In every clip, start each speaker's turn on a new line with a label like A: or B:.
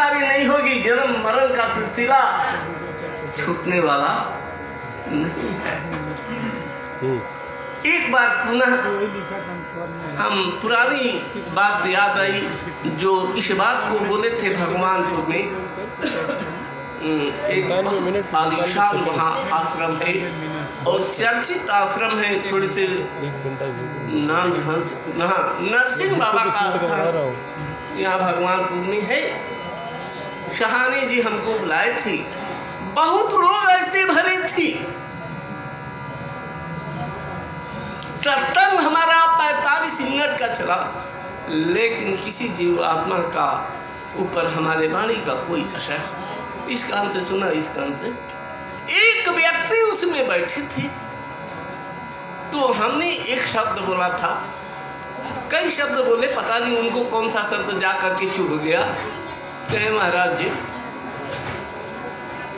A: कल्याणकारी नहीं होगी, जन्म मरण का सिलसिला छूटने वाला नहीं है। एक बार पुनः हम पुरानी बात याद आई जो इस बात को बोले थे भगवानपुर में। एक आलिशान वहाँ आश्रम है और चर्चित आश्रम है, थोड़ी से नाम नरसिंह बाबा का यहाँ भगवानपुर में है। शहानी जी हमको बुलाए थे, बहुत लोग ऐसे भरे थी। सत्संग हमारा 45 मिनट का चला, लेकिन किसी जीव आत्मा का ऊपर हमारे वाणी का कोई असर, इस कान से सुना इस कान से। एक व्यक्ति उसमें बैठे थे तो हमने एक शब्द बोला था, कई शब्द बोले, पता नहीं उनको कौन सा शब्द जा करके चुभ गया। कहे महाराज जी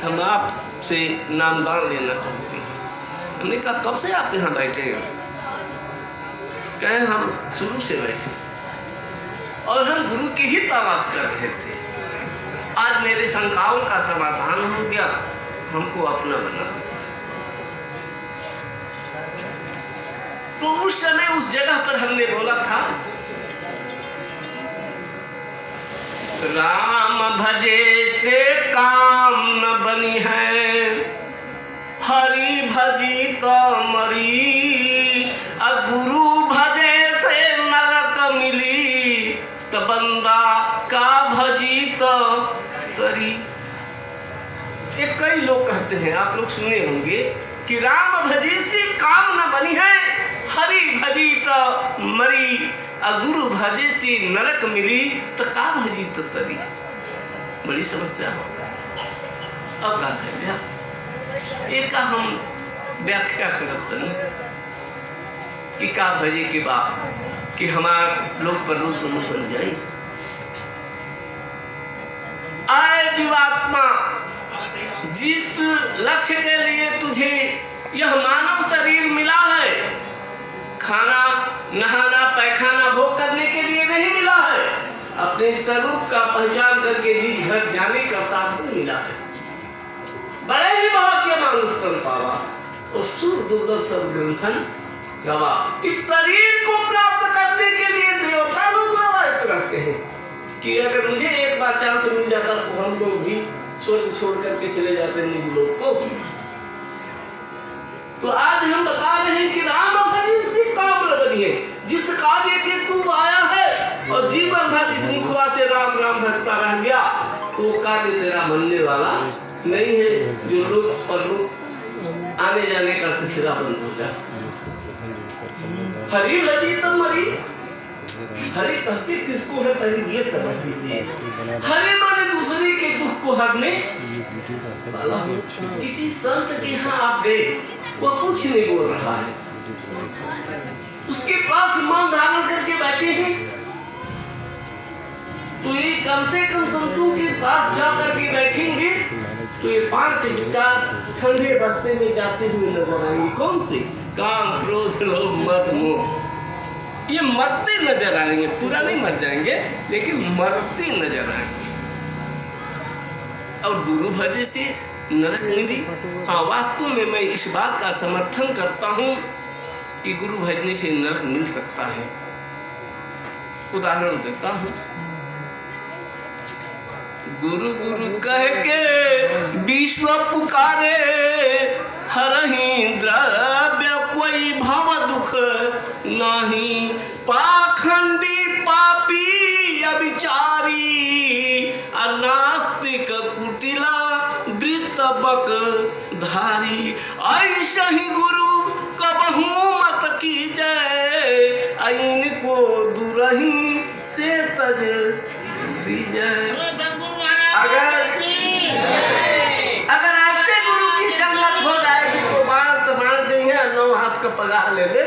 A: हम आपसे नामदान लेना चाहते हैं। हमने कहा कब से आप यहाँ बैठे हो? कहे हम शुरू से बैठे और हम गुरु की ही तलाश कर रहे थे। आज मेरे शंकाओं का समाधान हो गया, हमको अपना बना। तो उस समय उस जगह पर हमने बोला था, राम भजे से काम न बनी है, हरि भजी तो मरी, गुरु भजे से नरक मिली, तो बंदा का भजी तो तरी। ये कई लोग कहते हैं, आप लोग सुने होंगे कि राम भजी से काम न बनी है, हरि भजी तो मरी, गुरु भजे से नरक मिली, तो का भजी तो तरी। बड़ी समस्या हो। अब क्या कह एक हम व्याख्या करते हैं कि का भजे के बाद कि हमार लोग पर लोग दोनों बन जाए। आए जीवात्मा, जिस लक्ष्य के लिए तुझे यह मानव शरीर मिला है, खाना नहाना पैखाना भोग करने के लिए नहीं मिला है, अपने स्वरूप का पहचान करके निज घर जाने का साधन मिला है। बड़े ही भाग्यवान उत्तम पावा और सुर दुर्दर्शन ग्रंथन गवा। इस शरीर को प्राप्त करने के लिए देवता लोग रवायत रखते हैं कि अगर मुझे एक बार चांस मिल जाता तो हम लोग भी स्वर्ग छोड़ करके चले जाते निज लोग को। तो आज हम बता रहे हैं कि राम भजी से काम न बनी है, जिस कार्य के तू आया है और जीवन भर इस मुखवा से राम राम भटता रह गया, तो कार्य तेरा बनने वाला नहीं है। जो लोग पर लोग आने जाने का सिलसिला बंद हो जाए। हरि भजी तो मरी, हरि कहते किसको है पहले ये समझ लीजिए। हरि माने दूसरे के दुख को हरने वाला। किसी संत के यहाँ आप गए, वो कुछ नहीं बोल रहा है, उसके पास मान धारण करके बैठे हैं, तो ये कम से कम संतों के पास जा करके बैठेंगे तो ये 5 बिटा ठंडे रास्ते में जाते हुए नजर आएंगे। कौन से? काम क्रोध लोभ मद मोह, ये मरते नजर आएंगे। पूरा नहीं मर जाएंगे, लेकिन मरते नजर आएंगे। और गुरु भजे से नरक मिली। हाँ, वास्तव में मैं इस बात का समर्थन करता हूँ कि गुरु भजने से नरक मिल सकता है। उदाहरण देता हूँ, गुरु गुरु कह के विश्व पुकारे, हरहि द्रव्य कोई भव दुख नहीं, पाखंडी पापी अविचारी, नास्तिक कुटिला वृत्त बक धारी। ऐसा ही गुरु कबहू मत कीजय, इनको दुरही से तज दीजय। अगर ऐसे गुरु की संगत हो जाएगी तो बाढ़ देंगे, 9 हाथ का पगार ले ले,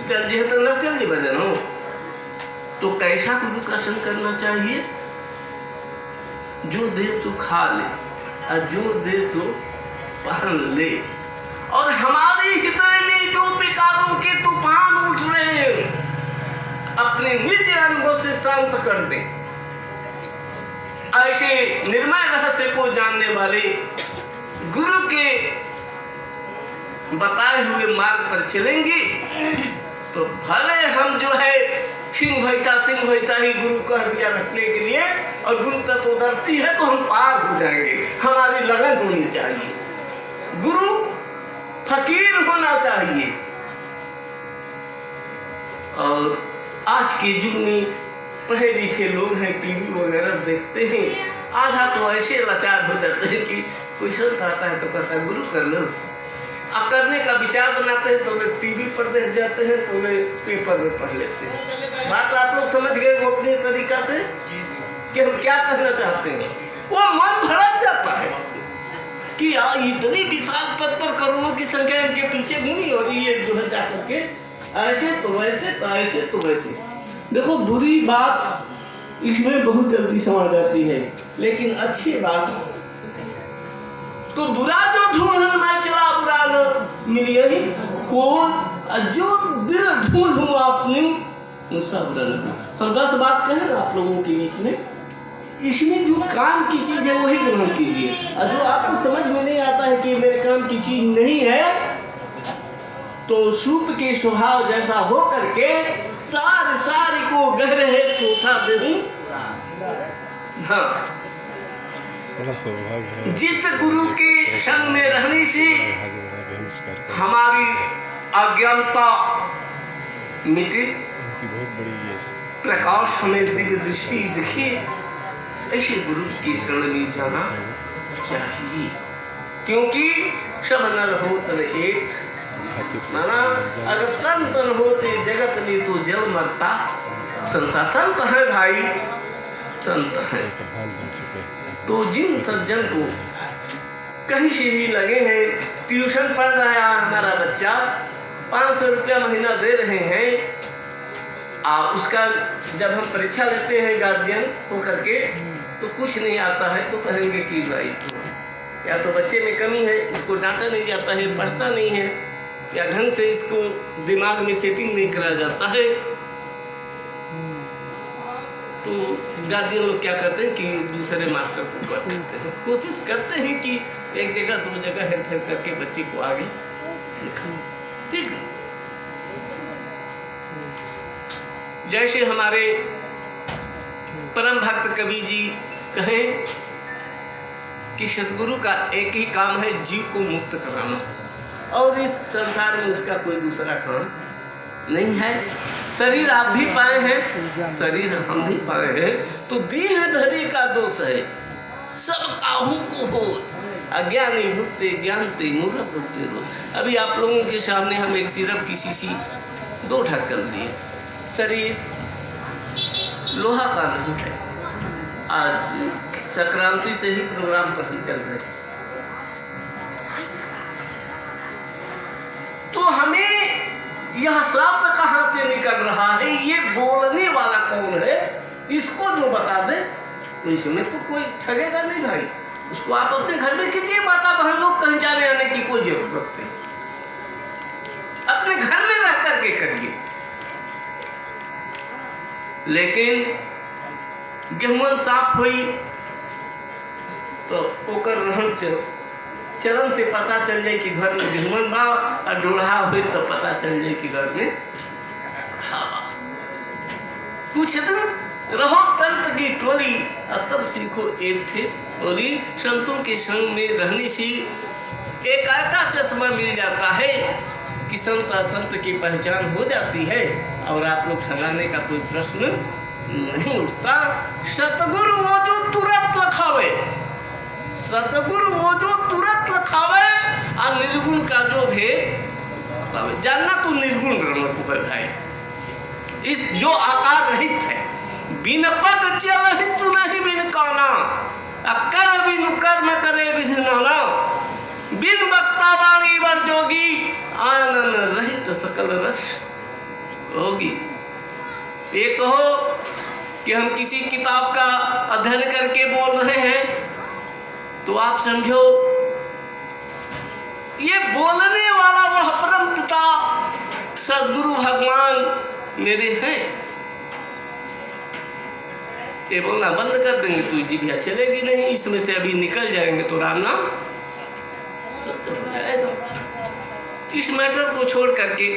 A: चल जी तो न चल जी भजन हो। तो कैसा गुरु का संग करना चाहिए? जो दे सो खा ले और जो दे सो पहन ले। और हमारे हृदय में जो विकारों के तूफान उठ रहे हैं, अपने निज अनुभव से शांत कर दे। ऐसे निर्मय रहस्य को जानने वाले गुरु के बताए हुए मार्ग पर चलेंगे तो भले हम जो है सिंह भैसा ही गुरु कह दिया रखने के लिए, और गुरु तत्वदर्शी है तो हम पार हो जाएंगे। हमारी लगन होनी चाहिए, गुरु फकीर होना चाहिए। और आज के युग में पढ़े लिखे लोग हैं, टीवी वगैरह देखते हैं, आधा तो ऐसे लाचार हो जाते हैं कि कोई संत आता है तो कहता है गुरु कर लो, अब करने का विचार बनाते हैं तो वे टीवी पर देख जाते हैं, तो वे पेपर में पढ़ लेते हैं। बात आप लोग समझ गए वो अपनी तरीका से कि हम क्या कहना चाहते हैं। वो मन भड़क जाता है कि यार इतनी विशाल पद पर करोड़ों की संख्या इनके पीछे घूमी हो रही है, जो है जाकर के ऐसे तो वैसे तो ऐसे तो वैसे। देखो बुरी बात इसमें बहुत जल्दी समझ जाती है, लेकिन अच्छी बात तो बुरा जो ढूंढन मैं चला बुरा न मिलिए ही कौन, जो दिल ढूंढूं अपनी हम 10 बात कहें ना आप लोगों के बीच में, इसमें जो काम की चीज है वही ग्रहण कीजिए, और जो आपको समझ में नहीं आता है कि मेरे काम की चीज नहीं है तो सूप के स्वभाव जैसा हो करके सारी को गहरे है चौथा देहूं। हाँ, जिस गुरु के संग में रहने से हमारी अज्ञानता मिटे, प्रकाश हमें दिव्य दृष्टि दिखे, ऐसे गुरु की शरण में जाना चाहिए। क्योंकि सब नर हो तन एक, माना अगर संत होते जगत में तो जल मरता संसार। संत है भाई, संत है तो जिन सज्जन को कहीं से भी लगे हैं, ट्यूशन पढ़ रहा है हमारा बच्चा, 500 रुपया महीना दे रहे हैं, उसका जब हम परीक्षा लेते हैं गार्जियन हो करके तो कुछ नहीं आता है तो कहेंगे कि भाई या तो बच्चे में कमी है, इसको डांटा नहीं जाता है, पढ़ता नहीं है, या ढंग से इसको दिमाग में सेटिंग नहीं करा जाता है। तो गार्जियन लोग क्या करते हैं कि दूसरे मास्टर को कर देते हैं, कोशिश करते हैं कि एक जगह 2 जगह हेर फेर करके बच्चे को आगे लिखा। ठीक, जैसे हमारे परम भक्त कबीर जी कहें कि सतगुरु का एक ही काम है जीव को मुक्त कराना, और इस संसार में उसका कोई दूसरा काम नहीं है। शरीर आप भी पाए हैं, शरीर हम भी पाए हैं, तो देह धरी का दोष है, सब काहू को हो, अज्ञानी भुगते ज्ञानते मूर्ख भुगते रो। अभी आप लोगों के सामने हम एक सिरप की शीशी 2 ढक्कन दिए, शरीर लोहा का नहीं है। आज संक्रांति से ही प्रोग्राम पर चल रहे, तो हमें यह शब्द कहाँ से निकल रहा है, ये बोलने वाला कौन है, इसको जो बता दे तो इसमें तो कोई ठगेगा नहीं भाई। उसको आप अपने घर में कीजिए, माता बहन लोग कहीं जाने आने की कोई जरूरत नहीं, अपने घर में रह करके करिए। लेकिन गेहूं साफ हुई तो ओकर रहन से चलन से पता चल जाए कि घर में गेहूं बा, और डोढ़ा हुई तो पता चल जाए कि घर में हवा। कुछ दिन रहो संत की टोली, और तब सीखो एक थे टोली। संतों के संग में रहने से एक ऐसा चश्मा मिल जाता है कि संत असंत की पहचान हो जाती है, और आप लोग ठगाने का कोई प्रश्न नहीं उठता। सतगुरु वो जो तुरंत लखावे, सतगुरु वो जो तुरंत लखावे, और निर्गुण का जो भेद पावे। जानना तो निर्गुण ब्रह्म को है, इस जो आकार रहित है, बिन पद चल ही सुना ही बिन काना, कर बिन कर्म करे विधि नाना, बिन वक्ता वाणी वर जोगी, आनंद रहित सकल रस होगी। ये कहो कि हम किसी किताब का अध्ययन करके बोल रहे हैं तो आप समझो ये बोलने वाला वह परम पिता सदगुरु भगवान मेरे हैं। ये बोलना बंद कर देंगे तो जीभिया चलेगी नहीं, इसमें से अभी निकल जाएंगे तो राम नाम सत्य हो जाएगा। इस मैटर को छोड़ करके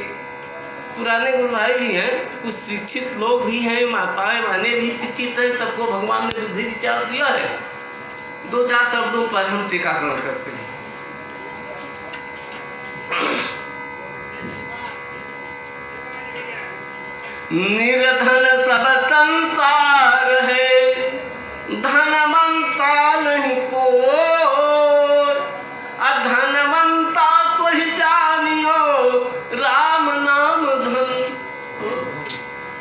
A: पुराने गुरु भाई भी हैं, कुछ शिक्षित लोग भी हैं, माताएं बहनें भी शिक्षित हैं, सबको भगवान ने बुद्धि विचार दिया है। दो चार शब्दों पर हम टीकाकरण करते हैं। निर्धन सब संसार है, धनवंता नहीं कोई, अधनवंता तो ही जानियो राम नाम धन।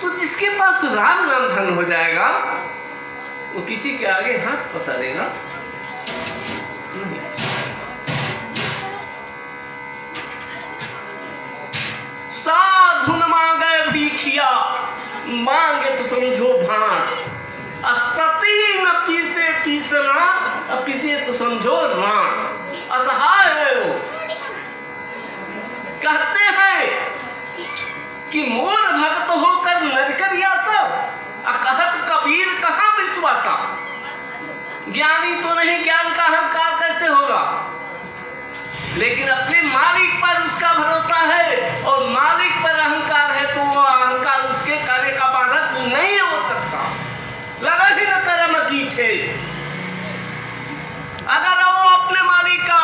A: तो जिसके पास राम नाम धन हो जाएगा वो किसी के आगे हाथ पसारेगा नहीं। साधु न मांगे भिखिया, मांगे तो समझो भाट, सती न पीसे पीसना, पीसे तो समझो राम। असहाय है वो, कहते हैं कि मोर भक्त होकर नरकर आता, कहत कबीर कहाँ विश्वाता। ज्ञानी तो नहीं, ज्ञान का अहंकार कैसे होगा, लेकिन अपने मालिक पर उसका भरोसा है और मालिक पर अहंकार है तो वो अहंकार उसके कार्य का बाधक नहीं हो सकता। लगा ही न कर्म कीठे, अगर वो अपने मालिक का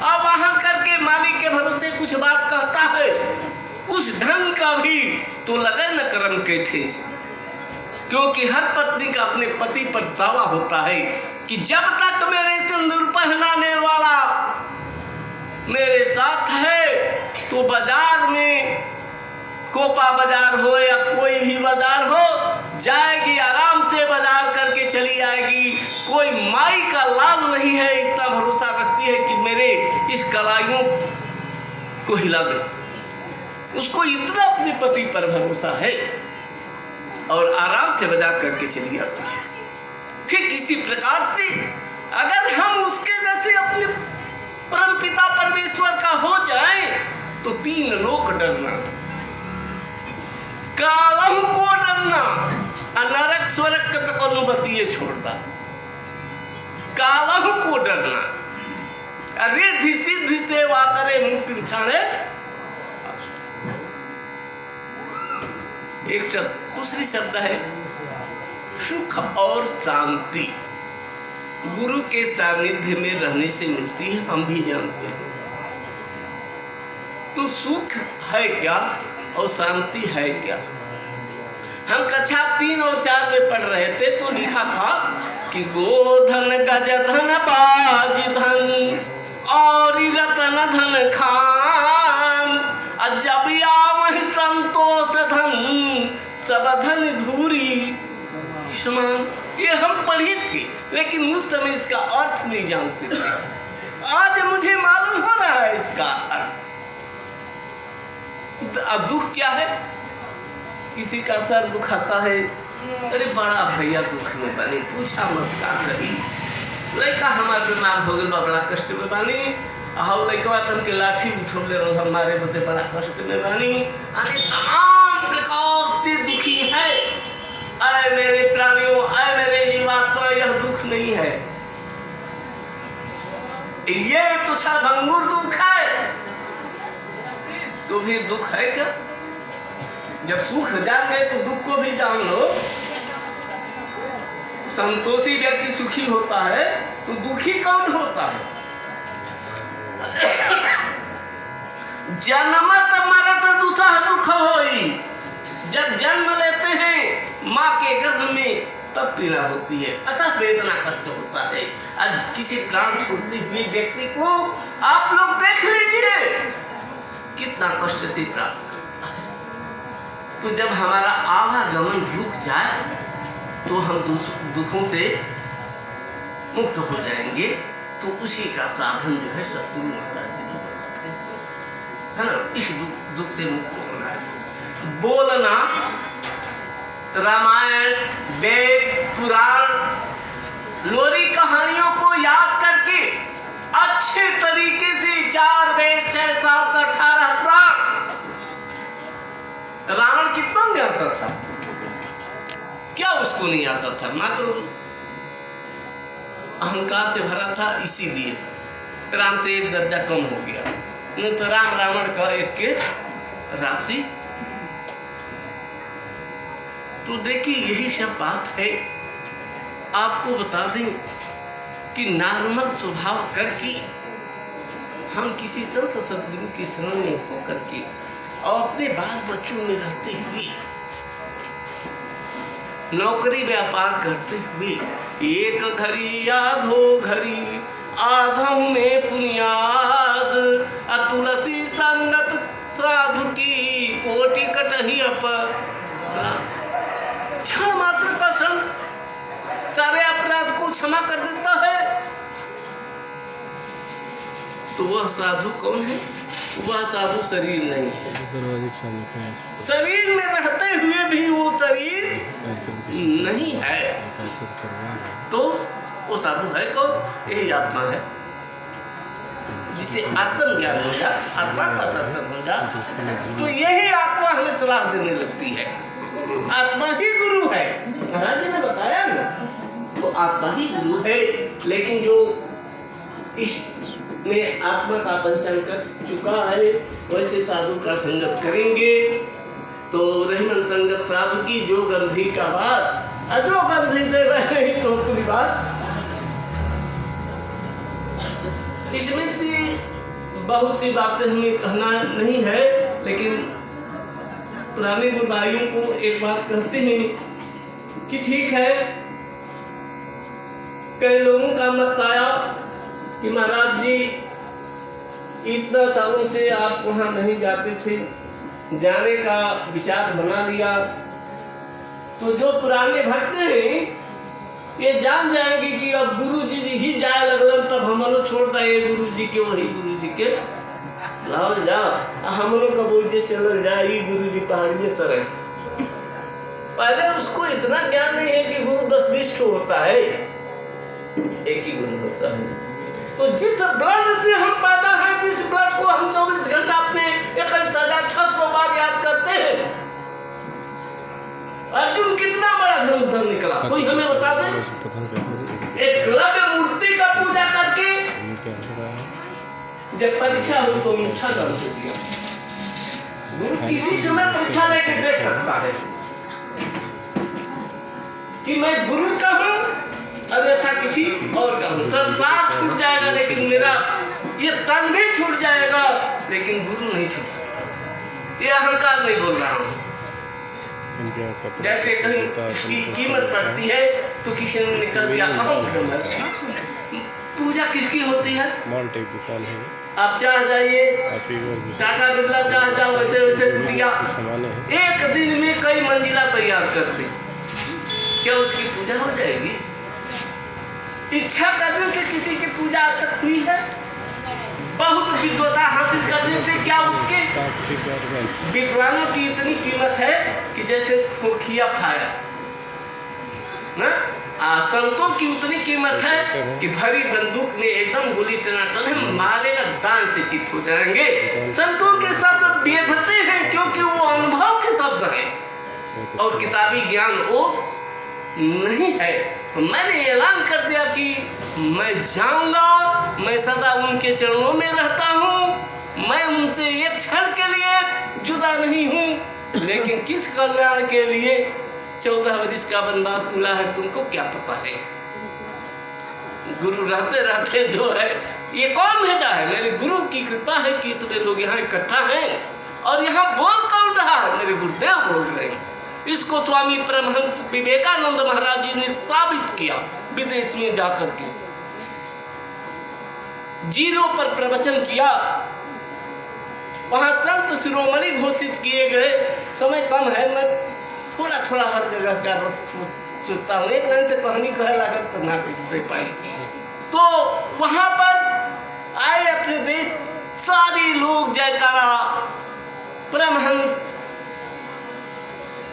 A: आवाहन करके मालिक के भरोसे कुछ बात कहता है, उस ढंग का भी तो लगे न कर्म के ठेस। क्योंकि हर पत्नी का अपने पति पर दावा होता है कि जब तक मेरे सिंदूर पहनाने वाला मेरे साथ है तो बाजार में, कोपा बाजार हो या कोई भी बाजार हो, जाएगी आराम से बाजार करके चली आएगी। कोई माई का लाभ नहीं है, इतना भरोसा रखती है कि मेरे इस कलाइयों को हिला दे। उसको इतना अपने पति पर भरोसा है और आराम से बाजार करके चली आती है। ठीक इसी प्रकार से अगर हम उसके जैसे अपने परमपिता परमेश्वर का हो जाए तो तीन लोक डरना, कालहु को डरना, नरक स्वर्ग तक अनुभूति छोड़ना। कालहु को डरना, रिद्धि सिद्धि सेवा करे मुक्ति छाड़े। एक शब्द, दूसरी शब्द है सुख और शांति। गुरु के सानिध्य में रहने से मिलती है, हम भी जानते हैं। तो सुख है क्या और शांति है क्या? हम कक्षा 3 और 4 में पढ़ रहे थे तो लिखा था कि गोधन गजधन बाज धन और रतन धन खान, जब आवहि संतोष धन सब धन धूरी समान। ये हम पढ़ी थी, लेकिन उस समय इसका अर्थ नहीं जानते थे। आज मुझे मालूम हो रहा है इसका अर्थ। अब दुख क्या है? किसी का सर दुखाता है, अरे बड़ा भैया दुख में बानी, पूछा मत का करी। लड़का हमारे बीमार हो गया, बड़ा कष्ट में बानी। हाउ लड़का हमके लाठी उठौले रहो, हमारे बदे बड़ा कष्ट में बानी। अरे तमाम प्रकार से दुखी है। अरे मेरे प्राणियों, अरे मेरे जीवात्मा, यह दुख नहीं है, ये तो क्षणभंगुर दुख है। तो फिर दुख है क्या? जब सुख जान गए तो दुख को भी जान लो। संतोषी व्यक्ति सुखी होता है तो दुखी कौन होता है? जन्मत मरत दुसह दुख होई। जब जन्म लेते हैं माँ के गर्भ में तब पीड़ा होती है, असह वेदना कष्ट होता है। आज किसी प्राण छोड़ते हुए व्यक्ति को आप लोग देख लीजिए कितना कष्ट से प्राप्त करता है। तो जब हमारा आवागमन रुक जाए तो हम दुखों से मुक्त हो जाएंगे। तो उसी का साधन जो है शत्रु है ना, इस दुख से मुक्त होना है। बोलना, रामायण, वेद, पुराण, लोरी कहानियों को याद करके अच्छे तरीके से 4 वेद 6 7 18 पुराण। रावण कितना ज्ञाता था, क्या उसको नहीं आता था, मात्र अहंकार से भरा था, इसीलिए राम से एक दर्जा कम हो गया। नहीं तो राम रावण का एक के राशि। तो देखिए यही सब बात है। आपको बता दें कि नॉर्मल स्वभाव करके हम किसी संत सदगुरु की शरण में होकर के और अपने बाल बच्चों में रहते हुए, नौकरी व्यापार करते हुए, एक घड़ी आधो घड़ी आधम में पुनियाद, तुलसी संगत साधु की कोटि कटही पर। क्षण मात्र का क्षण सारे अपराध को क्षमा कर देता है। तो वह साधु कौन है? वह साधु शरीर नहीं है। शरीर में रहते हुए भी वो शरीर नहीं है। तो वो साधु है कौन? यही आत्मा है, जिसे आत्मज्ञान हो जाए, आत्मा का दर्शन हो जाए, तो यही आत्मा हमें सलाह देने लगती है। आत्मा ही गुरु है। महाराज जी ने बताया ना, तो आत्मा ही गुरु है। लेकिन जो इसमें आत्मा का पंचन कर चुका है, वैसे साधु का संगत करेंगे तो रहीमन संगत साधु की जो गंधी का बात, अजो गंधी दे रहे तो पूरी बात। इसमें से बहुत सी बातें हमें कहना नहीं है, लेकिन पुराने गुरु भाइयों को एक बात कहते हैं कि ठीक है, कई लोगों का मत आया कि महाराज जी इतना सालों से आप वहाँ नहीं जाते थे, जाने का विचार बना लिया। तो जो पुराने भक्त हैं ये जान जाएंगे कि अब गुरु जी ही जाए लगलन, तब हम लोग छोड़ दे गुरु जी के, वही गुरु जी के लाओ जाओ, हम लोग का बोझे चल जाए गुरु जी पहाड़ी में सर। पहले उसको इतना ज्ञान नहीं है कि गुरु 10-20 ठो होता है, एक ही गुरु होता है। तो जिस ब्लड से हम पैदा हैं, जिस ब्लड को हम 24 घंटा अपने 21,600 बार याद करते हैं, अर्जुन कितना बड़ा धनुधर निकला, कोई हमें बता दे? एक लव्य मूर्ति का पूजा करके जब परीक्षा हुई तो मूर्छा दर्द हो गया। गुरु किसी समय परीक्षा लेके देख सकता है कि मैं गुरु का हूं, अन्यथा किसी और का हूं। संसार छूट जाएगा लेकिन मेरा ये तन भी छूट जाएगा, लेकिन गुरु नहीं छूट सकता। ये अहंकार नहीं बोल रहा हूं। जैसे कहीं की कीमत पड़ती है तो किसी ने कह दिया पूजा किसकी होती है? आप चाह जाइए, टाटा बिरला चाह जाओ, वैसे वैसे कुटिया एक दिन में कई मंजिला तैयार करते, क्या उसकी पूजा हो जाएगी? इच्छा करने से किसी की पूजा आज तक हुई है? बहुत विद्वता हासिल करने से क्या उसके विद्वानों की इतनी कीमत है कि जैसे खोखिया फायर ना, संतों की उतनी कीमत है कि भरी बंदूक में एकदम गोली टनाटन है, मारेगा दान से चित हो जाएंगे। संतों के शब्द बेधते हैं क्योंकि वो अनुभव के शब्द हैं और किताबी ज्ञान वो नहीं है। तो मैंने ऐलान कर दिया कि मैं जाऊंगा, मैं सदा उनके चरणों में रहता हूँ, मैं उनसे एक क्षण के लिए जुदा नहीं हूँ। लेकिन किस कल्याण के लिए 14 वर्ष का वनवास मिला है तुमको क्या पता है? गुरु रहते रहते जो है ये कौन भेजा है? मेरे गुरु की कृपा है कि इतने लोग यहाँ इकट्ठा हैं। और यहाँ बोल कौन रहा है? मेरे गुरुदेव बोल रहे हैं। इसको स्वामी परमहंस विवेकानंद महाराज जी ने साबित किया विदेश में जाकर के, जीरो पर प्रवचन किया, वहां संत शिरोमणि घोषित किए गए। समय कम है, मैं थोड़ा थोड़ा हर जगह का सोचता हूँ, एक लाइन से कहानी कह लागत तो ना कुछ दे पाई। तो वहां पर आए अपने देश सारे लोग जयकारा परमहंस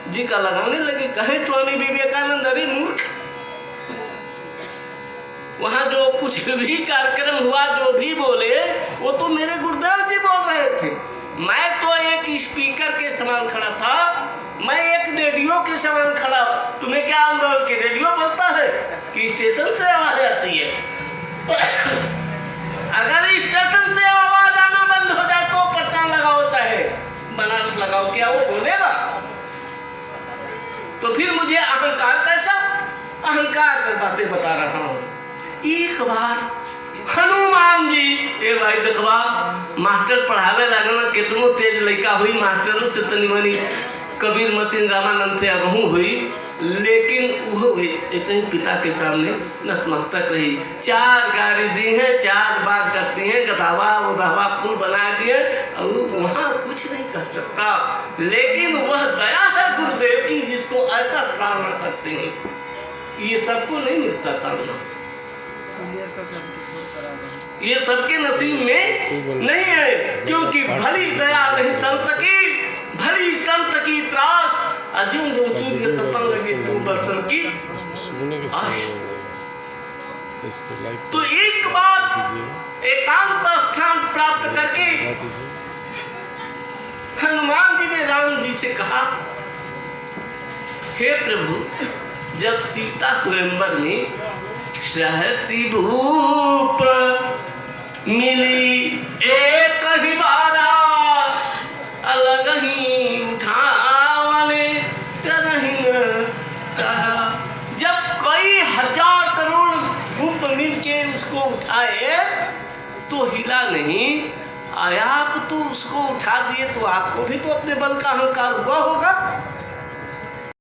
A: जी का लगाने लगे। कहे स्वामी विवेकानंद अरे मूर्ख, वहां जो कुछ भी कार्यक्रम हुआ, जो भी बोले, वो तो मेरे गुरुदेव जी बोल रहे थे। मैं तो एक स्पीकर के समान खड़ा था मैं एक रेडियो के समान खड़ा हूँ। तुम्हें क्या अनुभव कि रेडियो बोलता है कि स्टेशन से आवाज आती है? अगर स्टेशन से आवाज आना बंद हो जाए तो पटना लगाओ चाहे बनारस लगाओ, क्या वो बोलेगा? तो फिर मुझे अहंकार कैसा? अहंकार पर बातें बता रहा हूँ। एक बार हनुमान जी, ए भाई देखवा मास्टर पढ़ावे लगना कितनो तेज लड़का हुई, मास्टरों से तनी मनी कबीर मतीन रामानंद से अगहू हुई, लेकिन वो ऐसे ही पिता के सामने नतमस्तक रही। 4 गाड़ी दी हैं, 4 बार करती हैं, गधावा उधावा कुल बना दिए और वहाँ कुछ नहीं कर सकता। लेकिन वह दया है गुरुदेव की जिसको ऐसा ताड़ना करते हैं। ये सबको नहीं मिलता ताड़ना, ये सबके नसीब में नहीं है, क्योंकि भली दया नहीं संत की, भली संत की त्रास अर्जुन जो सूर्य तपन लगे तो दर्शन की। तो एक बार एकांत स्थान प्राप्त करके हनुमान जी ने राम जी से कहा, हे प्रभु, जब सीता स्वयंवर में सहती भूप मिली एक ही बारा, अलग ही उठावने तरहीन कहा। जब कई हजार करोड़ भूप मिल के उसको उठाए तो हिला नहीं, आप तो उसको उठा दिए तो आपको भी तो अपने बल का अहंकार हुआ होगा।